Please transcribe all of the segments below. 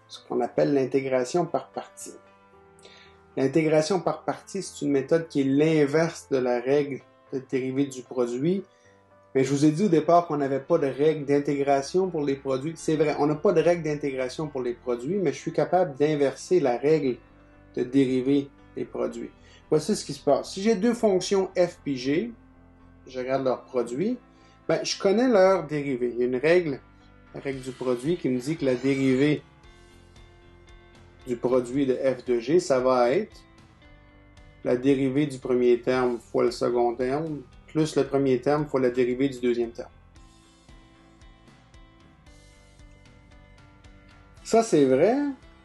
ce qu'on appelle l'intégration par partie. L'intégration par partie, c'est une méthode qui est l'inverse de la règle de dérivée du produit. Mais je vous ai dit au départ qu'on n'avait pas de règle d'intégration pour les produits. C'est vrai, on n'a pas de règle d'intégration pour les produits, mais je suis capable d'inverser la règle de dérivée des produits. Voici ce qui se passe. Si j'ai deux fonctions f et g, je regarde leur produit, ben, je connais leur dérivée. Il y a une règle, la règle du produit, qui me dit que la dérivée du produit de f de g, ça va être la dérivée du premier terme fois le second terme, plus le premier terme fois la dérivée du deuxième terme. Ça, c'est vrai,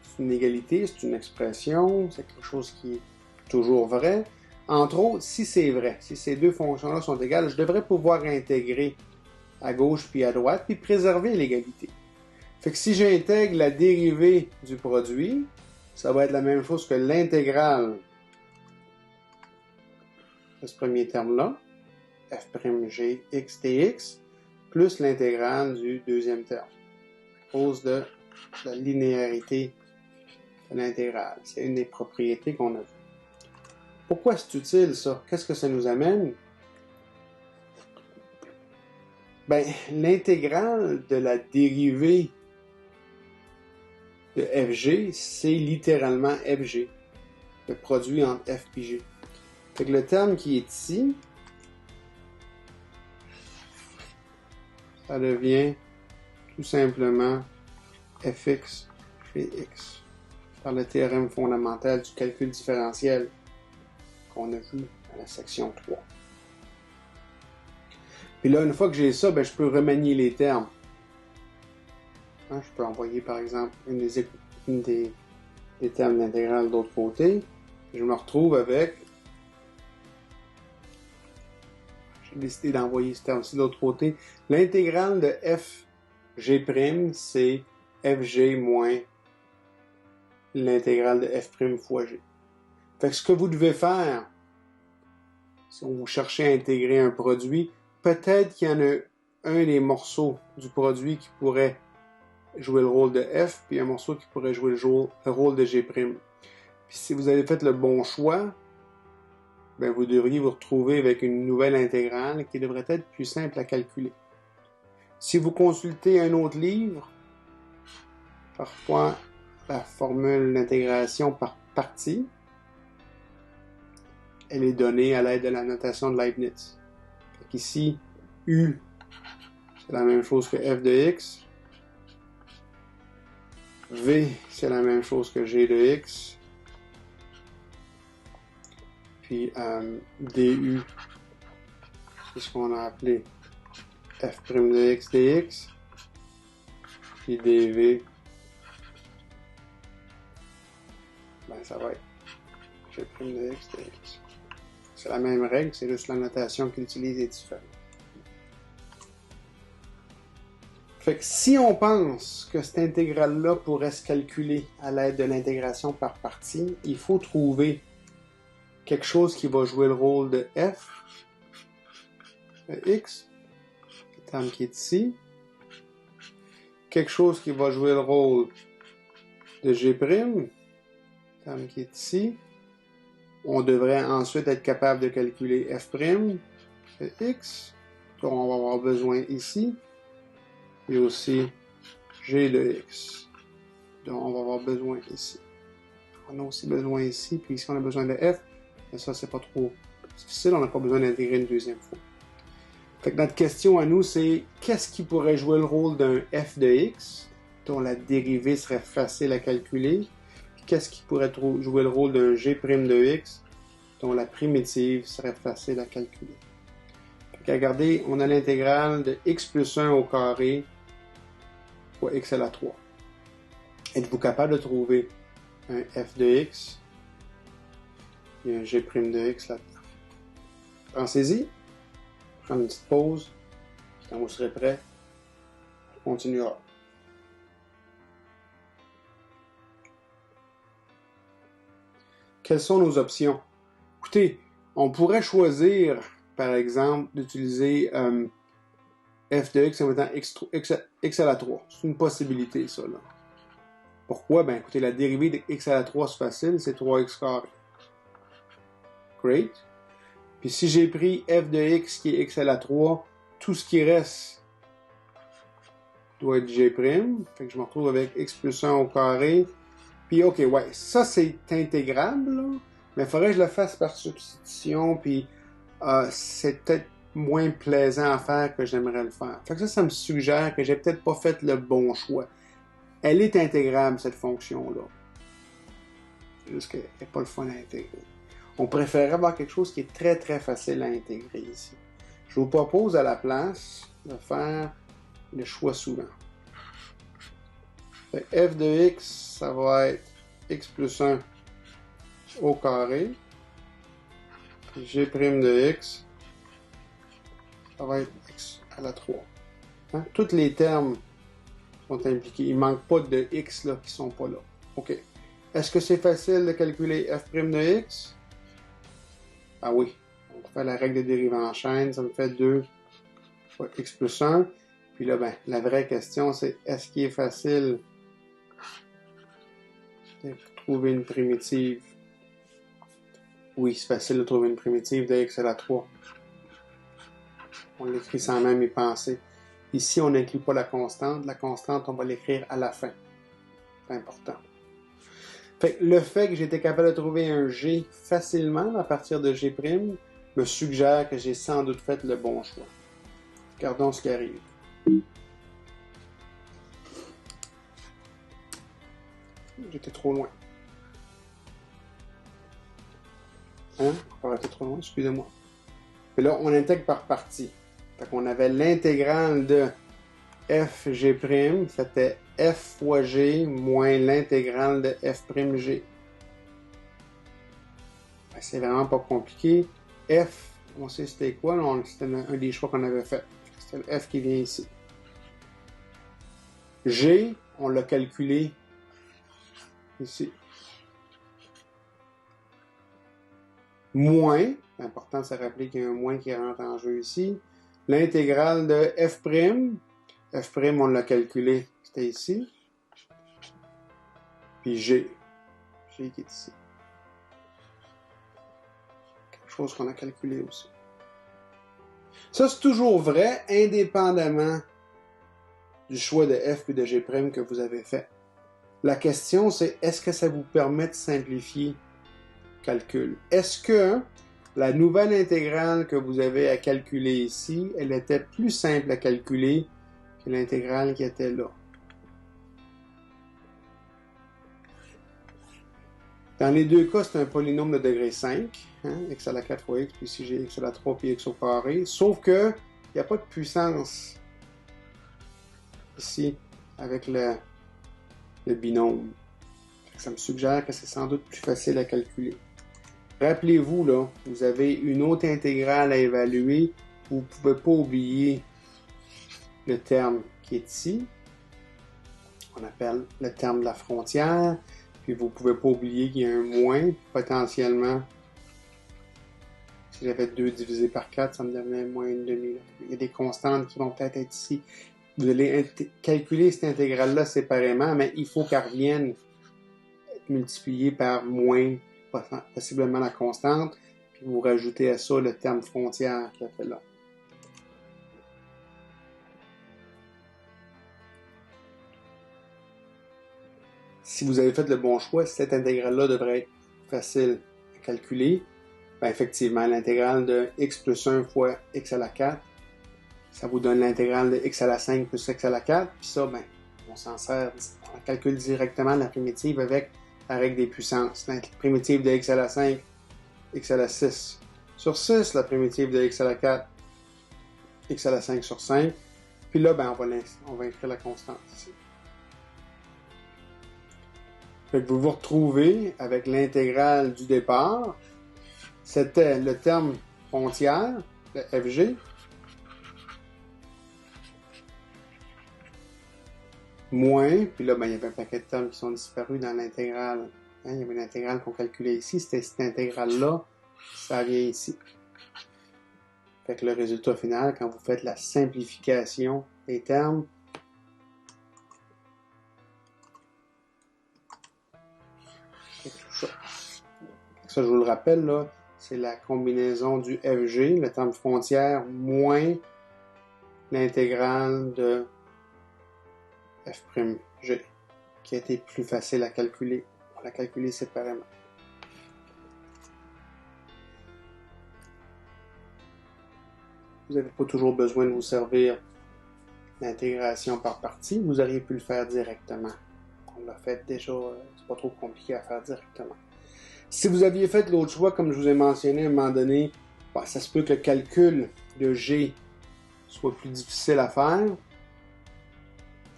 c'est une égalité, c'est une expression, c'est quelque chose qui est toujours vrai. Entre autres, si c'est vrai, si ces deux fonctions-là sont égales, je devrais pouvoir intégrer à gauche puis à droite, puis préserver l'égalité. Fait que si j'intègre la dérivée du produit, ça va être la même chose que l'intégrale de ce premier terme-là, f'g x dx, plus l'intégrale du deuxième terme, à cause de la linéarité de l'intégrale. C'est une des propriétés qu'on a vues. Pourquoi c'est utile, ça? Qu'est-ce que ça nous amène? Ben, l'intégrale de la dérivée de fg, c'est littéralement fg, le produit entre f et g. Fait que le terme qui est ici, ça devient tout simplement fx x, par le théorème fondamental du calcul différentiel qu'on a vu à la section 3. Puis là, une fois que j'ai ça, ben, je peux remanier les termes. Hein, je peux envoyer, par exemple, une des termes d'intégrale de l'autre côté. Je me retrouve avec... J'ai décidé d'envoyer ce terme-ci de l'autre côté. L'intégrale de fg', c'est fg moins l'intégrale de f' fois g. Fait que ce que vous devez faire, si vous cherchez à intégrer un produit, peut-être qu'il y en a un des morceaux du produit qui pourrait jouer le rôle de f, puis un morceau qui pourrait jouer le rôle de g'. Puis si vous avez fait le bon choix, ben vous devriez vous retrouver avec une nouvelle intégrale qui devrait être plus simple à calculer. Si vous consultez un autre livre, parfois la formule d'intégration par partie, elle est donnée à l'aide de la notation de Leibniz. Ici, U, c'est la même chose que f de x. V, c'est la même chose que g de x. Puis du, c'est ce qu'on a appelé f' de x dx. Puis dv, ben ça va être g' de x dx. C'est la même règle, c'est juste la notation qu'il utilise est différente. Fait que si on pense que cette intégrale-là pourrait se calculer à l'aide de l'intégration par partie, il faut trouver quelque chose qui va jouer le rôle de f, de x, le terme qui est ici, quelque chose qui va jouer le rôle de g', le terme qui est ici. On devrait ensuite être capable de calculer f' de x, dont on va avoir besoin ici, et aussi g de x, dont on va avoir besoin ici. On a aussi besoin ici, puis ici on a besoin de f, mais ça c'est pas trop difficile, on n'a pas besoin d'intégrer une deuxième fois. Fait que notre question à nous c'est, qu'est-ce qui pourrait jouer le rôle d'un f de x, dont la dérivée serait facile à calculer, qu'est-ce qui pourrait jouer le rôle d'un g' de x, dont la primitive serait facile à calculer. Regardez, on a l'intégrale de x plus 1 au carré fois x à la 3. Êtes-vous capable de trouver un f de x et un g' de x là-dedans? Pensez-y, prendre une petite pause, quand vous serez prêt, on continuera. Quelles sont nos options? Écoutez, on pourrait choisir, par exemple, d'utiliser f de x en mettant x à la 3. C'est une possibilité, ça, là. Pourquoi? Ben écoutez, la dérivée de x à la 3, c'est facile, c'est 3x carré. Great. Puis si j'ai pris f de x qui est x à la 3, tout ce qui reste doit être g'. Fait que je me retrouve avec x plus 1 au carré. Puis ok, ouais, ça c'est intégrable, là, mais il faudrait que je le fasse par substitution, puis c'est peut-être moins plaisant à faire que j'aimerais le faire. Fait que ça me suggère que j'ai peut-être pas fait le bon choix. Elle est intégrable, cette fonction-là. Juste qu'elle n'est pas le fun à intégrer. On préférerait avoir quelque chose qui est très très facile à intégrer ici. Je vous propose à la place de faire le choix suivant. Fait que f de x, ça va être x plus 1 au carré. G' de x, ça va être x à la 3. Hein? Tous les termes sont impliqués. Il ne manque pas de x là, qui ne sont pas là. OK. Est-ce que c'est facile de calculer f' de x? Ah oui. On fait la règle de dérivée en chaîne. Ça me fait 2 fois x plus 1. Puis là, ben, la vraie question, c'est est-ce qu'il est facile de trouver une primitive? Oui, c'est facile de trouver une primitive de x à la 3. On l'écrit sans même y penser. Ici, on n'inclut pas la constante. La constante, on va l'écrire à la fin. C'est important. Fait que le fait que j'étais capable de trouver un g facilement à partir de g' me suggère que j'ai sans doute fait le bon choix. Regardons ce qui arrive. J'étais trop loin. Hein? On va être trop loin, excusez-moi. Puis là, on intègre par partie. Fait qu'on avait l'intégrale de fg', c'était f fois g moins l'intégrale de f'g. Ben, c'est vraiment pas compliqué. F, on sait c'était quoi, c'était un des choix qu'on avait fait. C'était le f qui vient ici. G, on l'a calculé ici. Moins, c'est important de se rappeler qu'il y a un moins qui rentre en jeu ici. L'intégrale de f', on l'a calculé, c'était ici. Puis G qui est ici. Quelque chose qu'on a calculé aussi. Ça, c'est toujours vrai, indépendamment du choix de f et de g' que vous avez fait. La question, c'est est-ce que ça vous permet de simplifier le calcul? Est-ce que la nouvelle intégrale que vous avez à calculer ici, elle était plus simple à calculer que l'intégrale qui était là? Dans les deux cas, c'est un polynôme de degré 5, hein, x à la 4 fois x, puis ici j'ai x à la 3 puis x au carré, sauf que il n'y a pas de puissance ici avec le binôme. Ça me suggère que c'est sans doute plus facile à calculer. Rappelez-vous, là, vous avez une autre intégrale à évaluer. Vous ne pouvez pas oublier le terme qui est ici. On appelle le terme de la frontière. Puis vous ne pouvez pas oublier qu'il y a un moins, potentiellement. Si j'avais 2 divisé par 4, ça me donnait moins une demi. Il y a des constantes qui vont peut-être être ici. Vous allez calculer cette intégrale-là séparément, mais il faut qu'elle revienne être multipliée par moins, possiblement la constante, puis vous rajoutez à ça le terme frontière qui a fait là. Si vous avez fait le bon choix, cette intégrale-là devrait être facile à calculer. Ben effectivement, l'intégrale de x plus 1 fois x à la 4, ça vous donne l'intégrale de x à la 5 plus x à la 4, puis ça, ben, on s'en sert, on calcule directement la primitive avec la règle des puissances. La primitive de x à la 5, x à la 6 sur 6, la primitive de x à la 4, x à la 5 sur 5, puis là, ben, on va écrire la constante ici. Fait que vous vous retrouvez avec l'intégrale du départ. C'était le terme frontière, le fg, moins, puis là, ben, il y avait un paquet de termes qui sont disparus dans l'intégrale. Hein, il y avait une intégrale qu'on calculait ici, c'était cette intégrale-là, ça vient ici. Fait que le résultat final, quand vous faites la simplification des termes, Ça, je vous le rappelle, là, c'est la combinaison du FG, le terme frontière, moins l'intégrale de F'G, qui a été plus facile à calculer. On l'a calculé séparément. Vous n'avez pas toujours besoin de vous servir l'intégration par partie. Vous auriez pu le faire directement. On l'a fait déjà, c'est pas trop compliqué à faire directement. Si vous aviez fait l'autre choix, comme je vous ai mentionné à un moment donné, ça se peut que le calcul de G soit plus difficile à faire.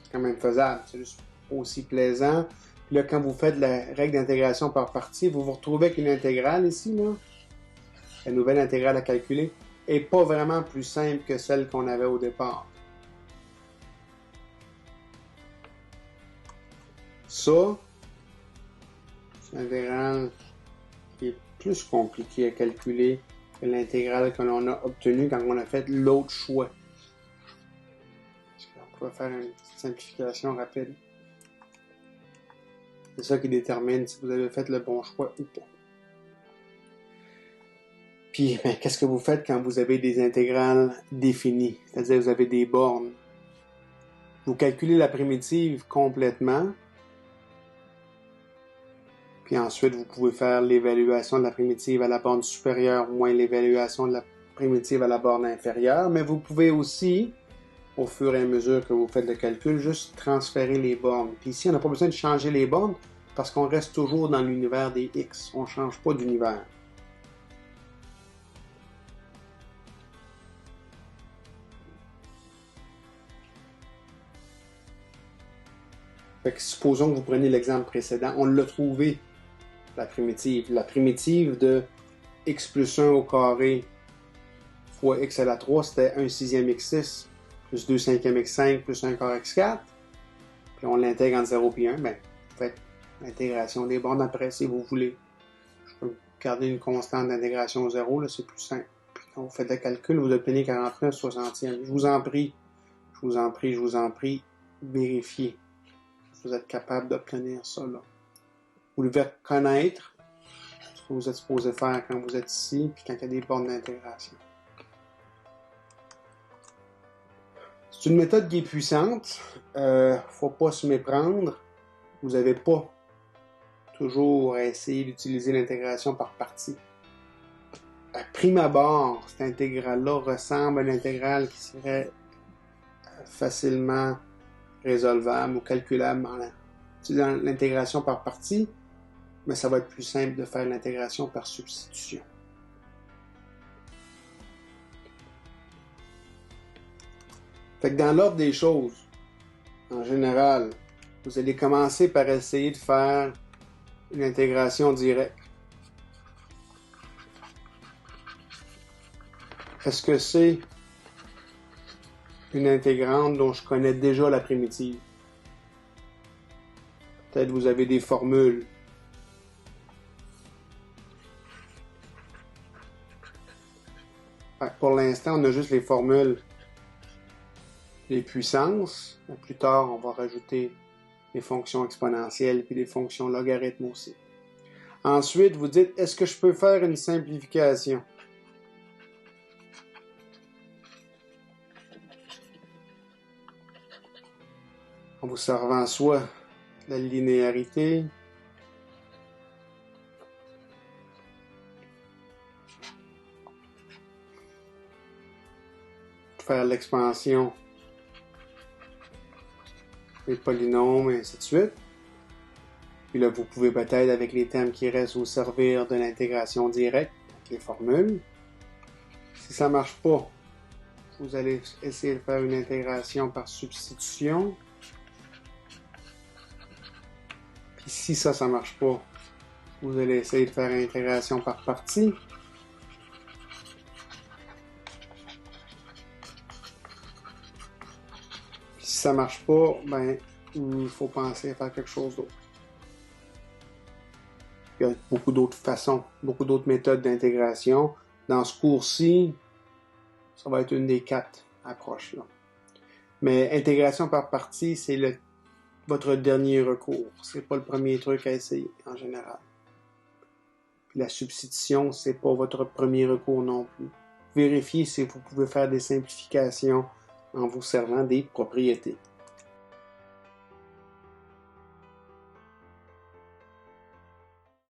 C'est quand même faisable, c'est juste pas aussi plaisant. Puis là, quand vous faites la règle d'intégration par partie, vous vous retrouvez avec une intégrale ici, là. La nouvelle intégrale à calculer est pas vraiment plus simple que celle qu'on avait au départ. Ça, c'est l'intégrale qui est plus compliquée à calculer que l'intégrale que l'on a obtenue quand on a fait l'autre choix. On va faire une petite simplification rapide. C'est ça qui détermine si vous avez fait le bon choix ou pas. Puis, qu'est-ce que vous faites quand vous avez des intégrales définies? C'est-à-dire, vous avez des bornes. Vous calculez la primitive complètement. Puis ensuite, vous pouvez faire l'évaluation de la primitive à la borne supérieure moins l'évaluation de la primitive à la borne inférieure. Mais vous pouvez aussi, au fur et à mesure que vous faites le calcul, juste transférer les bornes. Puis ici, on n'a pas besoin de changer les bornes parce qu'on reste toujours dans l'univers des X. On ne change pas d'univers. Fait que supposons que vous prenez l'exemple précédent, on l'a trouvé, la primitive. La primitive de x plus 1 au carré fois x à la 3, c'était 1 sixième x6 plus 2 cinquième x5 plus 1 quart x4. Puis on l'intègre entre 0 et 1. Ben, vous faites l'intégration des bornes après si vous voulez. Je peux garder une constante d'intégration 0, là, c'est plus simple. Puis quand vous faites le calcul, vous obtenez 49 soixantièmes. Je vous en prie, vérifiez. Vous êtes capable d'obtenir ça là. Vous devez connaître ce que vous êtes supposé faire quand vous êtes ici, puis quand il y a des bornes d'intégration. C'est une méthode qui est puissante. Faut pas se méprendre. Vous n'avez pas toujours à essayer d'utiliser l'intégration par partie. À prime abord, cette intégrale-là ressemble à une intégrale qui serait facilement résolvable ou calculable en utilisant l'intégration par partie, mais ça va être plus simple de faire l'intégration par substitution. Fait que dans l'ordre des choses, en général, vous allez commencer par essayer de faire une intégration directe. Est-ce que c'est une intégrante dont je connais déjà la primitive? Peut-être vous avez des formules. Pour l'instant, on a juste les formules, les puissances. Plus tard, on va rajouter les fonctions exponentielles puis les fonctions logarithmes aussi. Ensuite, vous dites, est-ce que je peux faire une simplification? En vous servant soit de la linéarité, faire l'expansion des polynômes, et ainsi de suite. Puis là, vous pouvez peut-être, avec les termes qui restent, vous servir de l'intégration directe, avec les formules. Si ça ne marche pas, vous allez essayer de faire une intégration par substitution. Puis si ça ne marche pas, vous allez essayer de faire une intégration par partie. Si ça marche pas, ben, il faut penser à faire quelque chose d'autre. Il y a beaucoup d'autres façons, beaucoup d'autres méthodes d'intégration. Dans ce cours-ci, ça va être une des 4 approches là. Mais intégration par partie, c'est votre dernier recours. C'est pas le premier truc à essayer, en général. Puis la substitution, c'est pas votre premier recours non plus. Vérifiez si vous pouvez faire des simplifications en vous servant des propriétés.